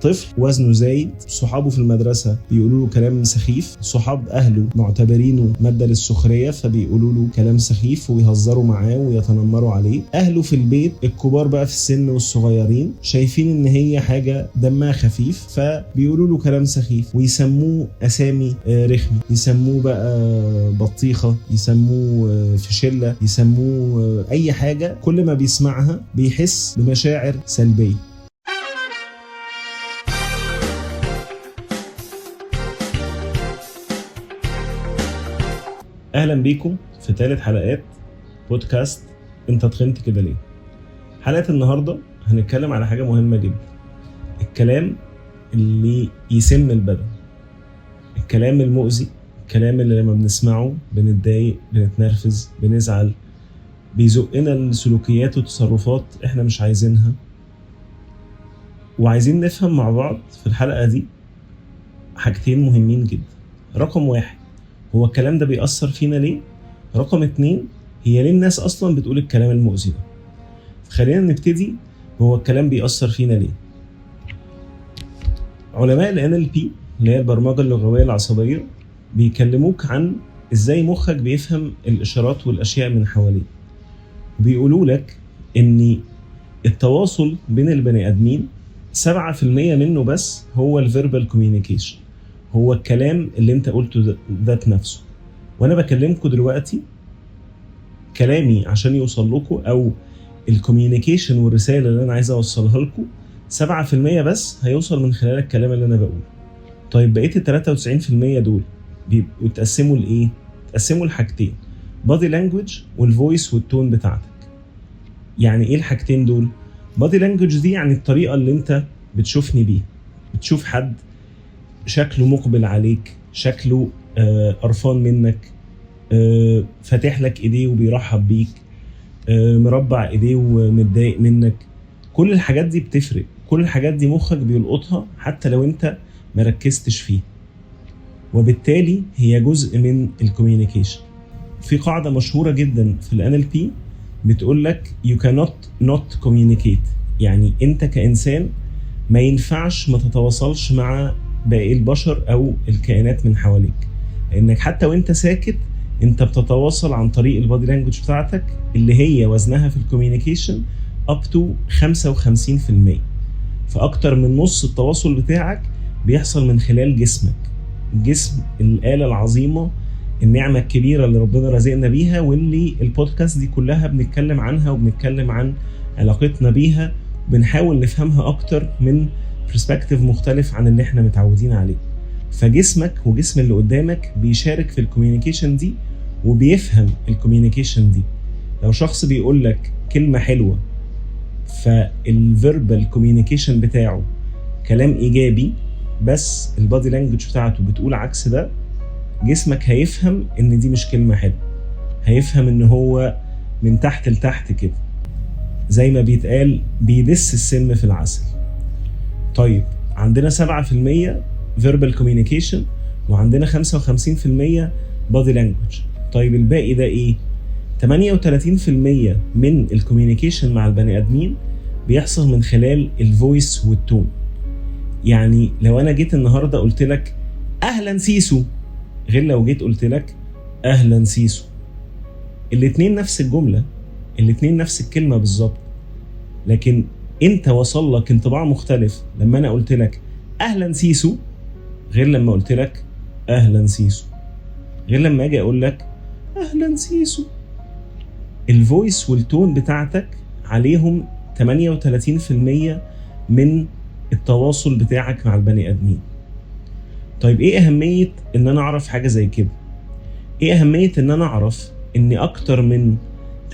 طفل وزنه زايد، صحابه في المدرسة بيقولوا له كلام سخيف، صحاب أهله معتبرينه مادة للسخرية فبيقولوا له كلام سخيف ويهزروا معاه ويتنمروا عليه. أهله في البيت الكبار بقى في السن والصغيرين شايفين إن هي حاجة دمها خفيف فبيقولوا له كلام سخيف ويسموه أسامي رخمة، يسموه بقى بطيخة، يسموه فشلة، يسموه أي حاجة. كل ما بيسمعها بيحس بمشاعر سلبية. أهلا بيكم في ثالث حلقات بودكاست أنت تخنت كده ليه؟ حلقة النهاردة هنتكلم على حاجة مهمة جدا، الكلام اللي يسم البدن، الكلام المؤذي، الكلام اللي لما بنسمعه بنتضايق، بنتنرفز، بنزعل، بيزقنا لسلوكيات وتصرفات احنا مش عايزينها. وعايزين نفهم مع بعض في الحلقة دي حاجتين مهمين جدا. رقم 1، هو الكلام ده بيأثر فينا ليه؟ رقم 2، هي ليه الناس أصلا بتقول الكلام المؤذي ده؟ خلينا نبتدي. هو الكلام بيأثر فينا ليه؟ علماء ال NLP اللي هي البرمجة اللغوية العصبية بيكلموك عن ازاي مخك بيفهم الإشارات والأشياء من حواليه. بيقولوا لك ان التواصل بين البني آدمين 7% منه بس هو الفيربال كوميونيكيشن، هو الكلام اللي انت قلته ذات نفسه. وانا بكلمكم دلوقتي كلامي عشان يوصل لكم، او الكوميونيكيشن والرسالة اللي انا عايز اوصلها لكم 7% بس هيوصل من خلال الكلام اللي انا بقوله. طيب بقية 93% دول بيبقوا يتقسموا لإيه؟ يتقسموا لحاجتين، body language والvoice والتون بتاعتك. يعني ايه الحاجتين دول؟ body language دي يعني الطريقة اللي انت بتشوفني بيها. بتشوف حد شكله مقبل عليك، شكله قرفان منك، فاتح لك ايديه وبيرحب بيك، مربع ايديه ومتضايق منك. كل الحاجات دي بتفرق، كل الحاجات دي مخك بيلقطها حتى لو انت مركزتش فيه، وبالتالي هي جزء من الكوميونيكيشن. في قاعدة مشهورة جدا في ال NLP بتقول لك you cannot not communicate، يعني انت كإنسان ما ينفعش ما تتواصلش مع باقي البشر او الكائنات من حواليك، لانك حتى وانت ساكت انت بتتواصل عن طريق البادي لانجوج بتاعتك اللي هي وزنها في الكوميونيكيشن up to 55%. فاكتر من نص التواصل بتاعك بيحصل من خلال جسمك. الجسم الآلة العظيمة، النعمة الكبيرة اللي ربنا رزقنا بيها، واللي البودكاست دي كلها بنتكلم عنها وبنتكلم عن علاقتنا بيها، وبنحاول نفهمها اكتر من برسبكتيف مختلف عن اللي احنا متعودين عليه. فجسمك وجسم اللي قدامك بيشارك في الكوميونيكيشن دي وبيفهم الكوميونيكيشن دي. لو شخص بيقول لك كلمة حلوة فالفيربال كوميونيكيشن بتاعه كلام ايجابي، بس البادي لانجوج بتاعته بتقول عكس ده، جسمك هيفهم ان دي مش كلمة حلوة، هيفهم ان هو من تحت لتحت كده، زي ما بيتقال بيدس السم في العسل. طيب عندنا 7% verbal communication وعندنا 55% body language. طيب الباقي ده ايه؟ 38% من الكوميونيكيشن مع البني ادمين بيحصل من خلال الفويس والتون. يعني لو انا جيت النهاردة قلت لك اهلا سيسو، غير لو جيت قلت لك اهلا سيسو. الاتنين نفس الجملة، الاتنين نفس الكلمة بالظبط، لكن انت وصل لك انطباع مختلف لما انا قلت لك اهلا سيسو غير لما قلت لك اهلا سيسو، غير لما اجي اقول لك اهلا سيسو. الفويس والتون بتاعتك عليهم 38% من التواصل بتاعك مع البني ادمين. طيب ايه اهمية ان انا اعرف حاجة زي كده؟ ايه اهمية ان انا اعرف ان اكتر من 93%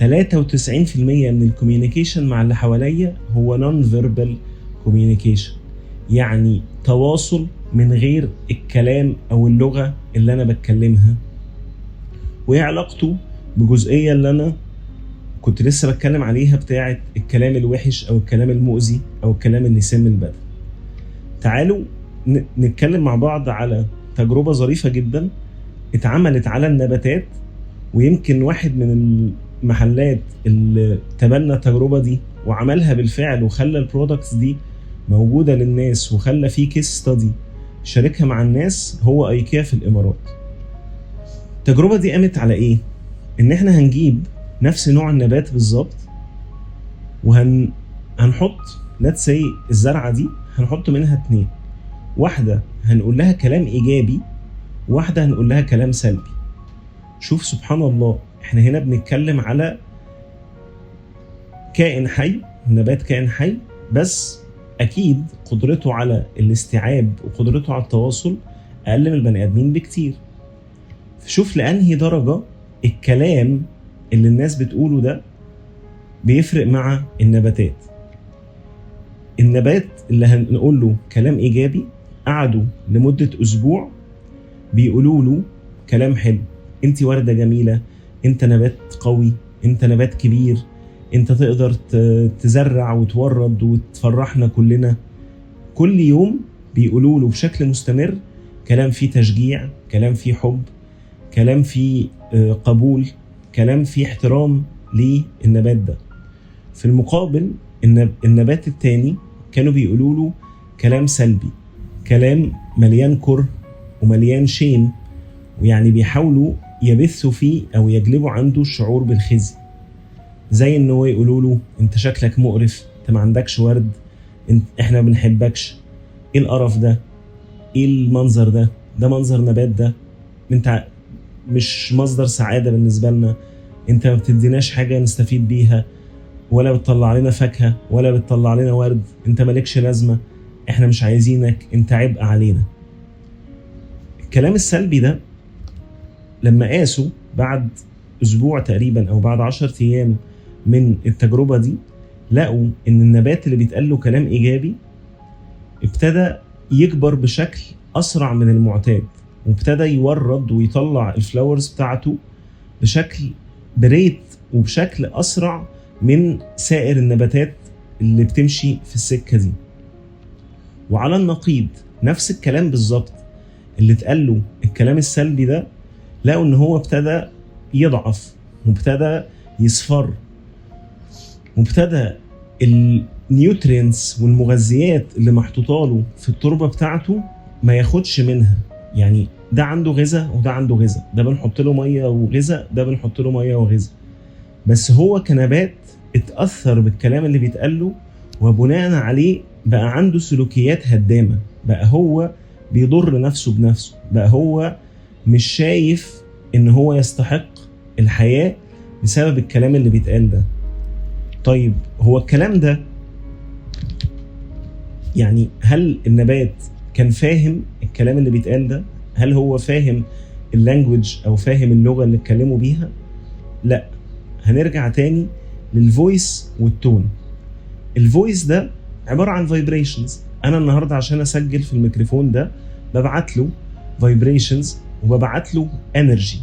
من الكوميونيكيشن مع اللي حواليا هو non-verbal communication، يعني تواصل من غير الكلام أو اللغة اللي أنا بتكلمها. وهي علاقته بجزئية اللي أنا كنت لسه بتكلم عليها بتاعة الكلام الوحش أو الكلام المؤذي أو الكلام اللي يسم البدن. تعالوا نتكلم مع بعض على تجربة ظريفة جدا اتعملت على النباتات، ويمكن واحد من المحلات اللي تبنى التجربة دي وعملها بالفعل وخلى البرودكتس دي موجودة للناس وخلى فيه كيس ستادي شاركها مع الناس هو ايكيا في الامارات. التجربة دي قامت على ايه؟ ان احنا هنجيب نفس نوع النبات بالظبط هنحط let's say الزرعة دي هنحط منها 2، واحدة هنقول لها كلام ايجابي، واحدة هنقول لها كلام سلبي. شوف سبحان الله، احنا هنا بنتكلم على كائن حي، نبات كائن حي، بس اكيد قدرته على الاستيعاب وقدرته على التواصل اقل من البني ادمين بكتير. فشوف لانهي درجة الكلام اللي الناس بتقوله ده بيفرق مع النباتات. النبات اللي هنقول له كلام ايجابي قعدوا لمدة اسبوع بيقولوا له كلام حلو، انت وردة جميلة، انت نبات قوي، انت نبات كبير، انت تقدر تزرع وتورد وتفرحنا كلنا. كل يوم بيقولوا له بشكل مستمر كلام فيه تشجيع، كلام فيه حب، كلام فيه قبول، كلام فيه احترام للنبات ده. في المقابل النبات التاني كانوا بيقولوا له كلام سلبي، كلام مليان كره ومليان شيم، ويعني بيحاولوا يبثوا فيه او يجلبوا عنده الشعور بالخزي، زي ان هو يقولوا له انت شكلك مقرف، انت ما عندكش ورد، احنا ما بنحبكش، ايه القرف ده، ايه المنظر ده، ده منظر نبات ده، انت مش مصدر سعادة بالنسبة لنا، انت ما بتديناش حاجة نستفيد بيها، ولا بتطلع لنا فاكهة، ولا بتطلع لنا ورد، انت مالكش لازمة، احنا مش عايزينك، انت عبء علينا. الكلام السلبي ده لما قاسوا بعد اسبوع تقريبا او بعد 10 ايام من التجربة دي، لقوا ان النبات اللي بيتقال له كلام ايجابي ابتدى يكبر بشكل اسرع من المعتاد، وابتدى يورد ويطلع الفلاورز بتاعته بشكل بريت وبشكل اسرع من سائر النباتات اللي بتمشي في السكة دي. وعلى النقيض نفس الكلام بالظبط اللي اتقال له الكلام السلبي ده، لقوا ان هو ابتدى يضعف وابتدى يصفر، وابتدى النيوترينز والمغذيات اللي محطوطه له في التربه بتاعته ما ياخدش منها. يعني ده عنده غذاء وده عنده غذاء، ده بنحط له ميه وغذاء، ده بنحط له ميه وغذاء، بس هو كنبات اتاثر بالكلام اللي بيتقال له، وبناء عليه بقى عنده سلوكيات هدامه، بقى هو بيضر نفسه بنفسه، بقى هو مش شايف ان هو يستحق الحياه بسبب الكلام اللي بيتقال ده. طيب هو الكلام ده يعني هل النبات كان فاهم الكلام اللي بيتقال ده؟ هل هو فاهم اللانجوج او فاهم اللغة اللي اتكلموا بيها؟ لا. هنرجع تاني للفويس والتون. الفويس ده عبارة عن فايبريشنز. انا النهاردة عشان اسجل في الميكروفون ده ببعت له فايبريشنز وببعت له انرجي،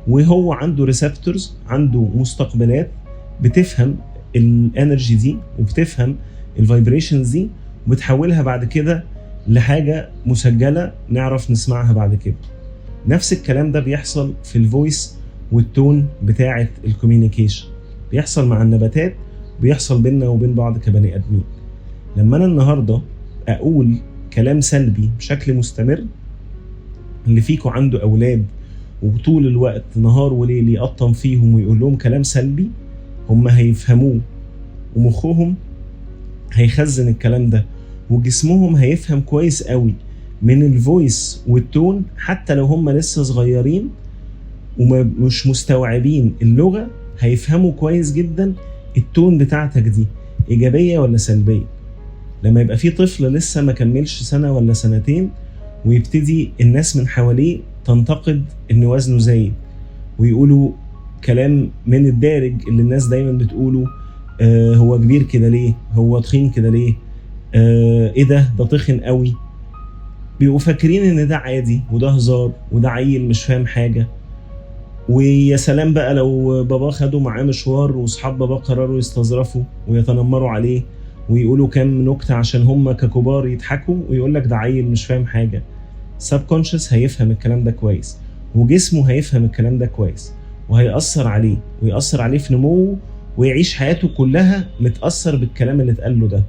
وهو عنده ريسبتورز، عنده مستقبلات بتفهم الانرجي دي وبتفهم الفايبريشنز دي وبتحولها بعد كده لحاجة مسجلة نعرف نسمعها بعد كده. نفس الكلام ده بيحصل في الفويس والتون بتاعة الكوميونيكيشن، بيحصل مع النباتات، بيحصل بيننا وبين بعض كبني ادمين. لما انا النهاردة اقول كلام سلبي بشكل مستمر، اللي فيكم عنده اولاد وطول الوقت نهار وليل يقطم فيهم ويقول لهم كلام سلبي، هم هيفهموه ومخهم هيخزن الكلام ده، وجسمهم هيفهم كويس قوي من الفويس والتون، حتى لو هم لسه صغيرين ومش مستوعبين اللغة هيفهموا كويس جدا التون بتاعتك دي إيجابية ولا سلبية. لما يبقى في طفل لسه ما كملش سنة ولا سنتين ويبتدي الناس من حواليه تنتقد إن وزنه زايد ويقولوا كلام من الدارج اللي الناس دايما بتقوله، هو كبير كده ليه، هو تخين كده ليه، ايه ده تخن قوي، بيبقوا فاكرين ان ده عادي وده هزار وده عيل مش فاهم حاجة. ويا سلام بقى لو بابا خده معاه مشوار واصحاب بابا قرروا يستظرفوا ويتنمروا عليه ويقولوا كام نكتة عشان هم ككبار يضحكوا ويقول لك ده عيل مش فاهم حاجة. subconscious هيفهم الكلام ده كويس، وجسمه هيفهم الكلام ده كويس، وهيأثر عليه ويأثر عليه في نموه، ويعيش حياته كلها متأثر بالكلام اللي اتقال له ده.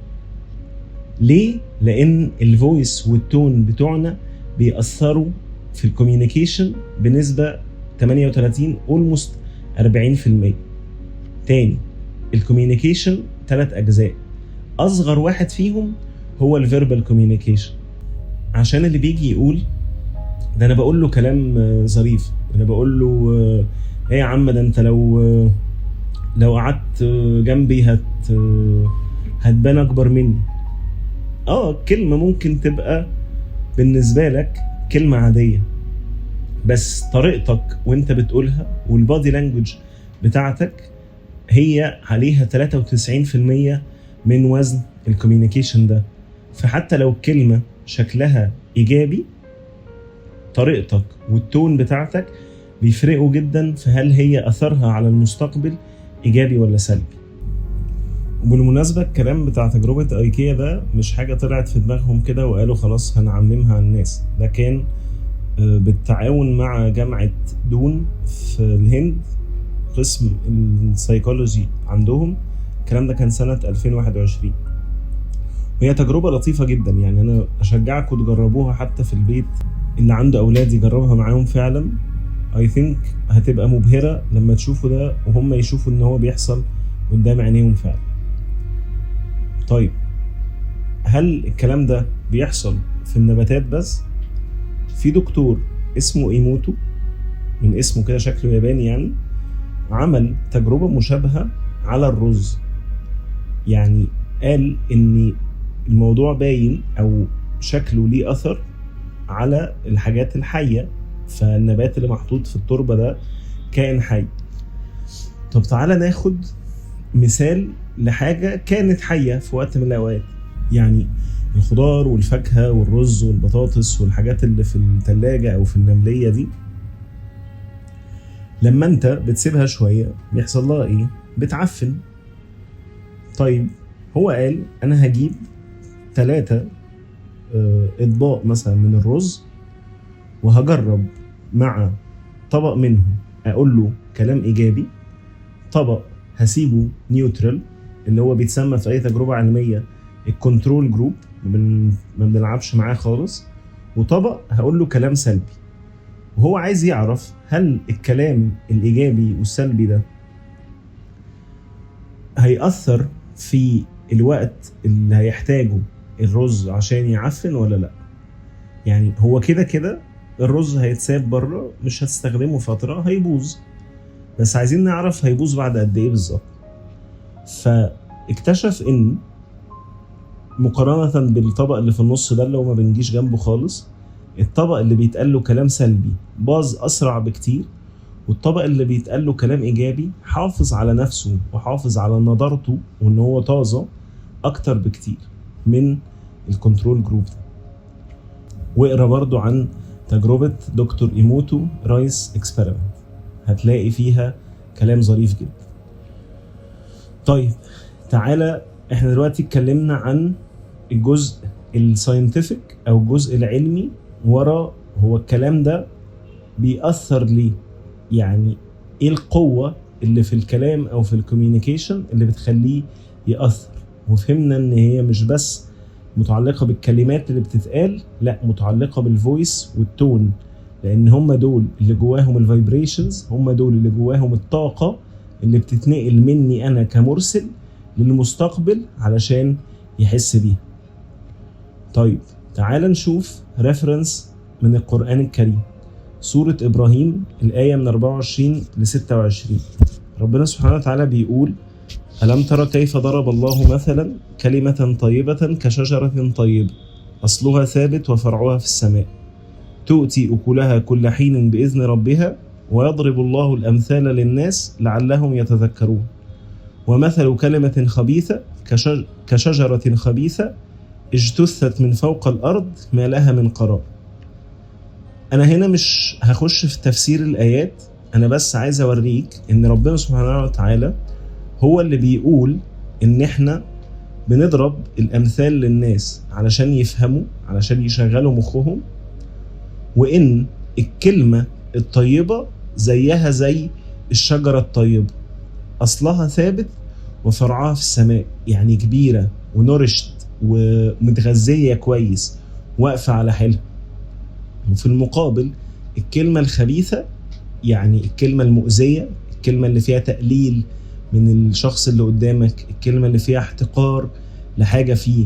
ليه؟ لان الفويس والتون بتوعنا بيأثروا في الكوميونيكيشن بنسبة 38 almost 40%. تاني، الكوميونيكيشن 3 أجزاء، أصغر واحد فيهم هو الفيربال كوميونيكيشن. عشان اللي بيجي يقول ده أنا بقول له كلام ظريف، أنا بقول له إيه يا عم، ده أنت لو قعدت جنبي هتبان أكبر مني. كلمة ممكن تبقى بالنسبة لك كلمة عادية، بس طريقتك وانت بتقولها والبادي لانجوج بتاعتك هي عليها 93% من وزن الكوميونيكيشن ده. فحتى لو الكلمة شكلها إيجابي، طريقتك والتون بتاعتك بيفرقوا جدا في هل هي أثرها على المستقبل إيجابي ولا سلبي. وبالمناسبة الكلام بتاع تجربة ايكيا ده مش حاجة طلعت في دماغهم كده وقالوا خلاص هنعممها على الناس. ده كان بالتعاون مع جامعة دون في الهند، قسم السايكولوجي عندهم. الكلام ده كان سنة 2021. وهي تجربة لطيفة جدا، يعني أنا أشجعكم تجربوها حتى في البيت. اللي عنده أولاد يجربها معاهم فعلا. I think هتبقى مبهرة لما تشوفوا ده وهم يشوفوا إن هو بيحصل قدام عينيهم فعلا. طيب، هل الكلام ده بيحصل في النباتات بس؟ في دكتور اسمه إيموتو، من اسمه كده شكله ياباني يعني، عمل تجربة مشابهة على الرز. يعني قال إن الموضوع باين أو شكله ليه أثر على الحاجات الحية، فالنبات اللي محطوط في التربة ده كائن حي. طب تعالى ناخد مثال لحاجة كانت حية في وقت من الأوقات. يعني الخضار والفاكهة والرز والبطاطس والحاجات اللي في الثلاجة أو في النملية دي، لما أنت بتسيبها شوية بيحصل لها إيه؟ بتعفن. طيب هو قال أنا هجيب 3 أطباق مثلا من الرز وهجرب مع طبق منهم أقول له كلام إيجابي، طبق هسيبه نيوترال اللي هو بيتسمى في أي تجربة علمية الكنترول جروب، ما بنلعبش معاه خالص، وطبق هقول له كلام سلبي. وهو عايز يعرف هل الكلام الإيجابي والسلبي ده هيأثر في الوقت اللي هيحتاجه الرز عشان يعفن ولا لا. يعني هو كده الرز هيتساب بره، مش هتستخدمه فترة هيبوظ، بس عايزين نعرف هيبوظ بعد قد ايه بالظبط. فاكتشف ان مقارنة بالطبق اللي في النص ده اللي هو ما بنجيش جنبه خالص، الطبق اللي بيتقال له كلام سلبي باظ اسرع بكتير، والطبق اللي بيتقال له كلام ايجابي حافظ على نفسه وحافظ على نضارته وان هو طازة اكتر بكتير من الكنترول جروب ده. واقرا برضو عن تجربة دكتور إيموتو رايس اكسبيرمنت، هتلاقي فيها كلام ظريف جدا. طيب تعالى، احنا دلوقتي اتكلمنا عن الجزء الساينتفك او الجزء العلمي ورا هو الكلام ده بيأثر ليه، يعني ايه القوة اللي في الكلام او في الكوميونيكيشن اللي بتخليه يأثر. وفهمنا ان هي مش بس متعلقة بالكلمات اللي بتتقال، لا، متعلقة بالفويس والتون، لان هم دول اللي جواهم الفايبريشنز، هم دول اللي جواهم الطاقة اللي بتتنقل مني انا كمرسل للمستقبل علشان يحس بيها. طيب تعال نشوف ريفرنس من القرآن الكريم، سورة إبراهيم الآية من 24 ل 26. ربنا سبحانه وتعالى بيقول: ألم ترى كيف ضرب الله مثلا كلمة طيبة كشجرة طيبة أصلها ثابت وفرعها في السماء تؤتي أكلها كل حين بإذن ربها ويضرب الله الأمثال للناس لعلهم يتذكرون ومثل كلمة خبيثة كشجرة خبيثة اجتثت من فوق الأرض ما لها من قرار. أنا هنا مش هخش في تفسير الآيات، أنا بس عايز أوريك إن ربنا سبحانه وتعالى هو اللي بيقول إن إحنا بنضرب الأمثال للناس علشان يفهموا، علشان يشغلوا مخهم، وإن الكلمة الطيبة زيها زي الشجرة الطيبة أصلها ثابت وفرعها في السماء، يعني كبيرة ونورشت ومتغذية كويس واقفة على حيلها. وفي المقابل الكلمة الخبيثة، يعني الكلمة المؤذية، الكلمة اللي فيها تقليل من الشخص اللي قدامك، الكلمة اللي فيها احتقار لحاجة فيه،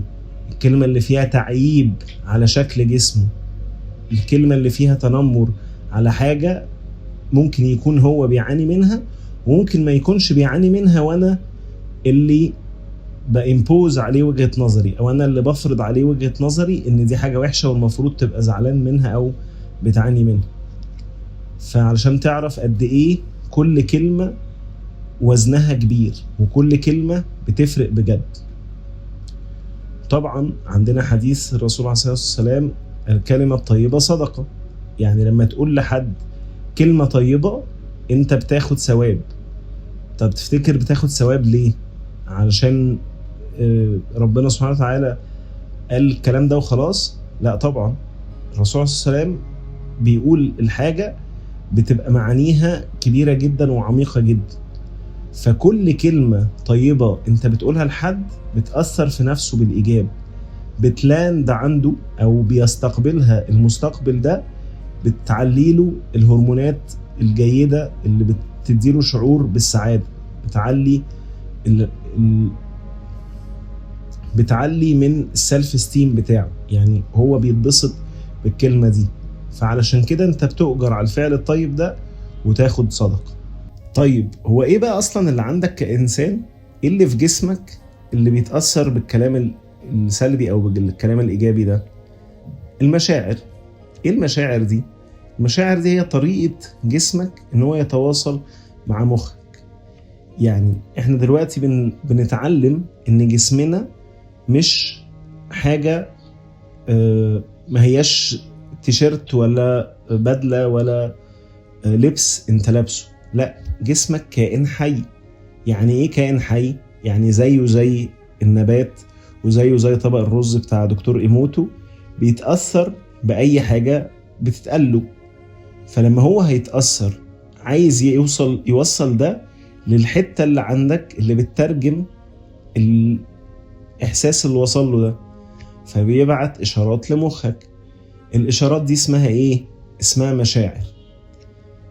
الكلمة اللي فيها تعييب على شكل جسمه، الكلمة اللي فيها تنمر على حاجة ممكن يكون هو بيعاني منها وممكن ما يكونش بيعاني منها، وانا اللي بإمبوز عليه وجهة نظري، او انا اللي بفرض عليه وجهة نظري ان دي حاجة وحشة والمفروض تبقى زعلان منها او بتعاني منها. فعلشان تعرف قد ايه كل كلمة وزنها كبير وكل كلمة بتفرق بجد. طبعا عندنا حديث الرسول عليه الصلاة والسلام: الكلمة الطيبة صدقة. يعني لما تقول لحد كلمة طيبة انت بتاخد ثواب. طب تفتكر بتاخد ثواب ليه؟ علشان ربنا سبحانه وتعالى قال الكلام ده وخلاص؟ لا طبعا. الرسول صلى الله عليه وسلم بيقول الحاجة بتبقى معانيها كبيرة جدا وعميقة جدا. فكل كلمة طيبة انت بتقولها لحد بتأثر في نفسه بالإيجاب، بتلاند عنده أو بيستقبلها المستقبل ده، بتعليله الهرمونات الجيدة اللي بتديله شعور بالسعادة، بتعلي من السلف ستيم بتاعه، يعني هو بيتبسط بالكلمة دي. فعلشان كده انت بتؤجر على الفعل الطيب ده وتاخد صدقة. طيب هو ايه بقى اصلا اللي عندك كإنسان؟ ايه اللي في جسمك اللي بيتأثر بالكلام السلبي او بالكلام الإيجابي ده؟ المشاعر. ايه المشاعر دي؟ المشاعر دي هي طريقة جسمك ان هو يتواصل مع مخك. يعني احنا دلوقتي بنتعلم ان جسمنا مش حاجة ما هياش تيشيرت ولا بدلة ولا لبس انت لابسه. لا، جسمك كائن حي. يعني ايه كائن حي؟ يعني زيه زي النبات وزيه زي طبق الرز بتاع دكتور ايموتو، بيتأثر بأي حاجة بتتقله. فلما هو هيتأثر عايز يوصل ده للحتة اللي عندك اللي بتترجم الإحساس اللي وصل له ده، فبيبعت إشارات لمخك. الإشارات دي اسمها إيه؟ اسمها مشاعر.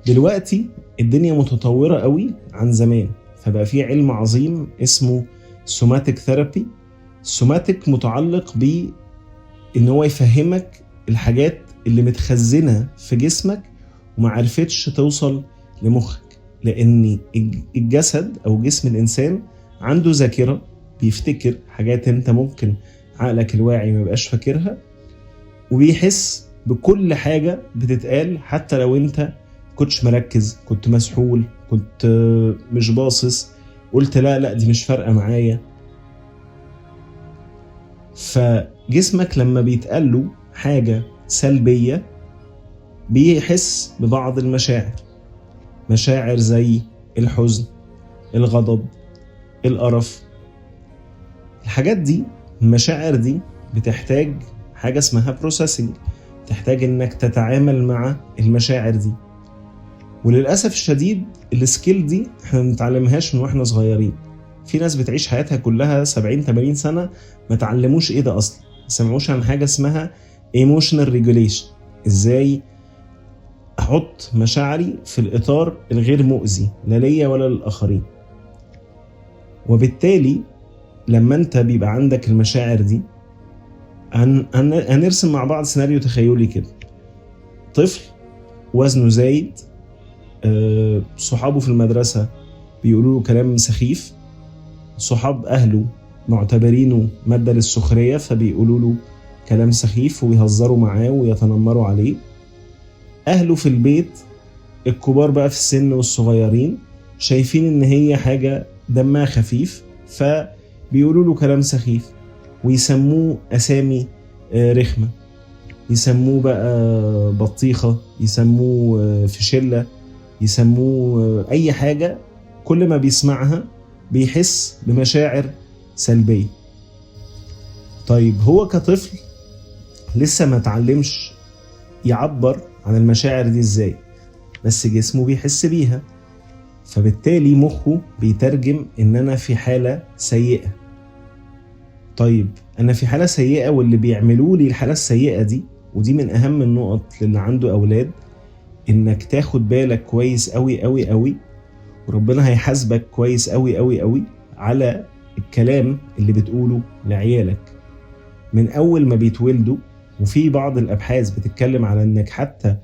دلوقتي الدنيا متطورة قوي عن زمان، فبقى في علم عظيم اسمه سوماتيك ثيرابي. السوماتيك متعلق بإن هو يفهمك الحاجات اللي متخزنة في جسمك وما عرفتش توصل لمخك، لأن الجسد أو جسم الإنسان عنده ذاكرة، بيفتكر حاجات انت ممكن عقلك الواعي ما بقاش فاكرها، وبيحس بكل حاجة بتتقال حتى لو انت كنتش مركز، كنت مسحول، كنت مش باصص، قلت لا دي مش فارقة معايا. فجسمك لما بيتقاله حاجة سلبية بيحس ببعض المشاعر، مشاعر زي الحزن، الغضب، القرف. الحاجات دي، المشاعر دي بتحتاج حاجة اسمها بروسيسنج، تحتاج انك تتعامل مع المشاعر دي. وللأسف الشديد السكيل دي احنا متعلمهاش من واحنا صغيرين. في ناس بتعيش حياتها كلها 70-80 سنة ما تعلموش ايه ده اصلا، ما سمعوش عن حاجة اسمها emotional regulation، ازاي احط مشاعري في الاطار الغير مؤذي لا ليا ولا للآخرين. وبالتالي لما انت بيبقى عندك المشاعر دي، هنرسم مع بعض سيناريو تخيلي كده. طفل وزنه زايد، صحابه في المدرسة بيقولوا له كلام سخيف، صحاب أهله معتبرينه مادة للسخرية فبيقولوا له كلام سخيف ويهزروا معاه ويتنمروا عليه. أهله في البيت الكبار بقى في السن والصغيرين شايفين إن هي حاجة دمها خفيف فبيقولوا له كلام سخيف ويسموه أسامي رخمة، يسموه بقى بطيخة، يسموه فشلة، يسموه أي حاجة. كل ما بيسمعها بيحس بمشاعر سلبية. طيب هو كطفل لسه ما تعلمش يعبر عن المشاعر دي ازاي، بس جسمه بيحس بيها، فبالتالي مخه بيترجم ان انا في حالة سيئة. طيب انا في حالة سيئة واللي بيعملوا لي الحالة السيئة دي، ودي من اهم النقط للي عنده اولاد، انك تاخد بالك كويس قوي قوي قوي، وربنا هيحاسبك كويس قوي قوي قوي على الكلام اللي بتقوله لعيالك من اول ما بيتولدوا. وفي بعض الابحاث بتتكلم على انك حتى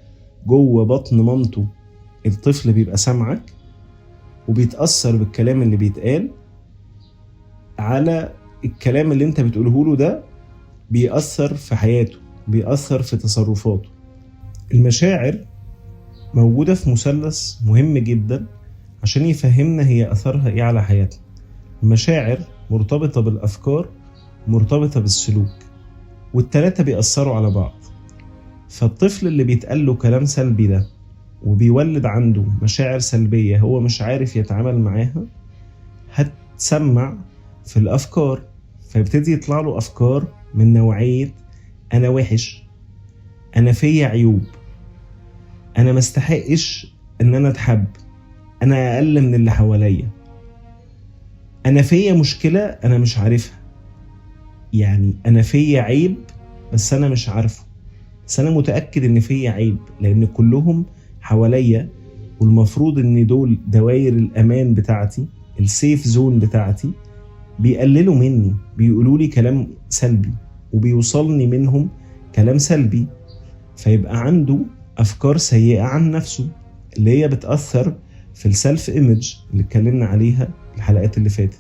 جوه بطن مامته الطفل بيبقى سامعك وبيتأثر بالكلام اللي بيتقال، على الكلام اللي انت بتقوله له ده بيأثر في حياته، بيأثر في تصرفاته. المشاعر موجودة في مثلث مهم جدا عشان يفهمنا هي أثرها إيه على حياتنا. المشاعر مرتبطة بالأفكار، مرتبطة بالسلوك، والتلاتة بيأثروا على بعض. فالطفل اللي بيتقال له كلام سلبي ده وبيولد عنده مشاعر سلبية هو مش عارف يتعامل معاها، هتسمع في الأفكار، فيبتدي يطلع له أفكار من نوعية أنا وحش، أنا فيا عيوب، أنا مستحقش إن أنا أتحب، أنا أقل من اللي حواليا، أنا فيا مشكلة أنا مش عارفها، يعني أنا فيا عيب بس أنا مش عارفه، بس أنا متأكد إن فيا عيب لأن كلهم حواليا، والمفروض إن دول دوائر الأمان بتاعتي، السيف زون بتاعتي، بيقللوا مني، بيقولوا لي كلام سلبي وبيوصلني منهم كلام سلبي. فيبقى عنده أفكار سيئة عن نفسه اللي هي بتأثر في السلف إيمج اللي اتكلمنا عليها الحلقات اللي فاتت.